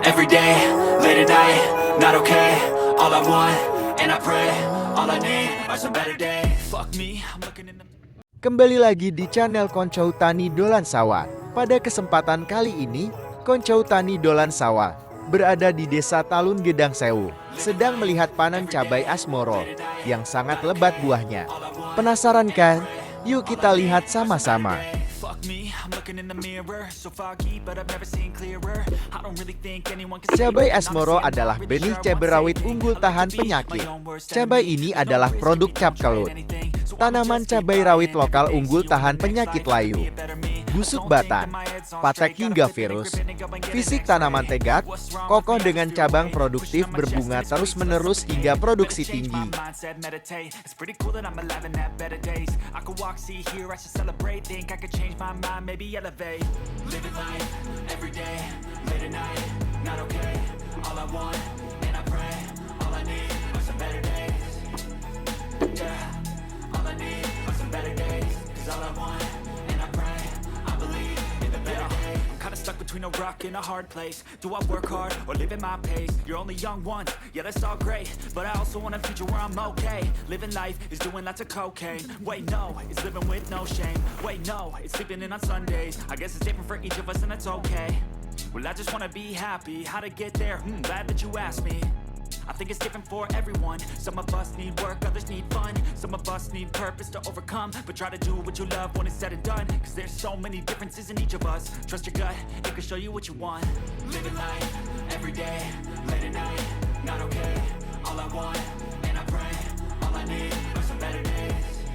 every day, late at night, not okay. All I want, and I pray, all I need are some better days. Fuck me, I'm looking in the... Kembali lagi di channel Konco Tani Dolan Sawah. Pada kesempatan kali ini, Konco Tani Dolan Sawah berada di Desa Talun Gedang Sewu, sedang melihat panen cabai asmoro yang sangat lebat buahnya. Penasaran kan? Yuk kita lihat sama-sama. Cabai asmoro adalah benih cabai rawit unggul tahan penyakit. Cabai ini adalah produk cap kelut. Tanaman cabai rawit lokal unggul tahan penyakit layu, busuk batang, patek hingga virus. Fisik tanaman tegak, kokoh dengan cabang produktif berbunga terus-menerus hingga produksi tinggi. Stuck between a rock and a hard place. Do I work hard or live at my pace? You're only young once, yeah that's all great, but I also want a future where I'm okay. Living life is doing lots of cocaine. Wait no, it's living with no shame. Wait no, it's sleeping in on Sundays. I guess it's different for each of us and that's okay. Well I just wanna be happy. How to get there? Glad that you asked me. I think it's different for everyone. Some of us need work, others need fun. Some of us need purpose to overcome. But try to do what you love when it's said and done. Cause there's so many differences in each of us. Trust your gut, it can show you what you want. Living life, every day, late at night, not okay. All I want, and I pray, all I need are some better days.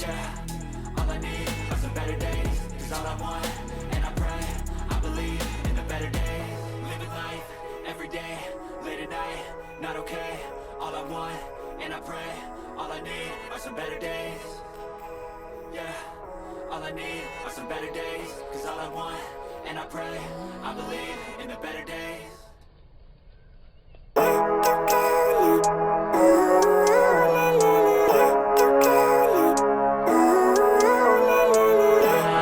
Yeah, all I need are some better days. Cause all I want, and I pray, I believe in the better days. Living life, every day, late at night, not okay. All I want, and I pray, all I need are some better days. Yeah, all I need are some better days. Cause all I want, and I pray, I believe in the better days.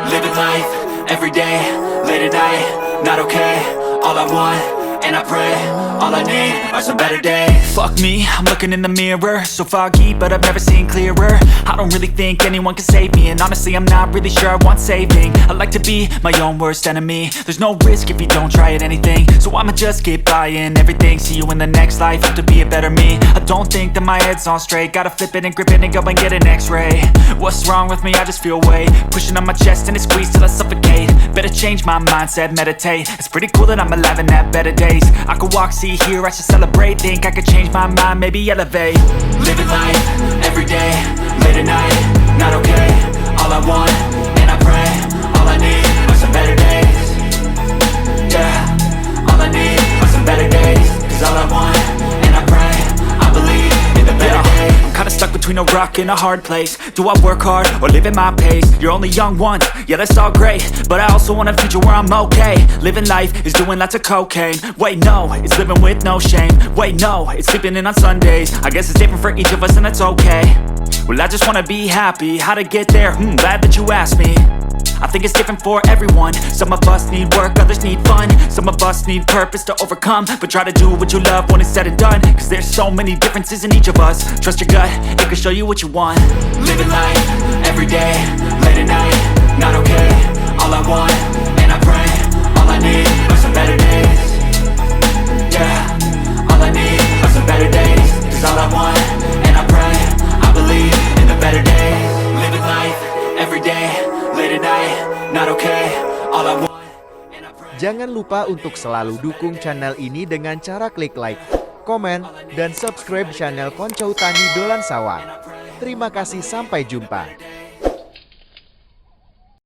Living life, every day, late at night, not okay. All I want, and I pray, all I need are some better days. Fuck me, I'm looking in the mirror, so foggy, but I've never seen clearer. I don't really think anyone can save me, and honestly I'm not really sure I want saving. I like to be my own worst enemy. There's no risk if you don't try at anything, so I'ma just keep buying everything. See you in the next life, have to be a better me. I don't think that my head's on straight. Gotta flip it and grip it and go and get an x-ray. What's wrong with me? I just feel weight pushing on my chest and it squeezes till I suffocate. Better change my mindset, meditate. It's pretty cool that I'm alive and have better days. I could walk, see, hear, I should celebrate. Think I could change my mind, maybe elevate. Living life, every day, late at night, not okay. All I want, and I pray, all I need are some better days. Yeah, all I need are some better days. Cause all I want, and I pray, I believe in the better days. I'm kinda stuck between a rock and a hard place. Do I work hard or live at my pace? You're only young once, yeah that's all great, but I also want a future where I'm okay. Living life is doing lots of cocaine. Wait no, it's living with no shame. Wait no, it's sleeping in on Sundays. I guess it's different for each of us and that's okay. Well I just wanna be happy. How to get there? Glad that you asked me. I think it's different for everyone. Some of us need work, others need fun. Some of us need purpose to overcome. But try to do what you love when it's said and done. Cause there's so many differences in each of us. Trust your gut, it can show you what you want. Living life, every day, late at night, not okay. All I want, and I pray, all I need are some better days. Yeah, all I need are some better days. Cause all I want, and I pray, I believe in the better days. Living life, every day, late at night, not okay. All I want, and I pray. Jangan lupa untuk selalu dukung channel ini dengan cara klik like, komen, dan subscribe channel Konco Tani Dolan Sawah. Terima kasih, sampai jumpa.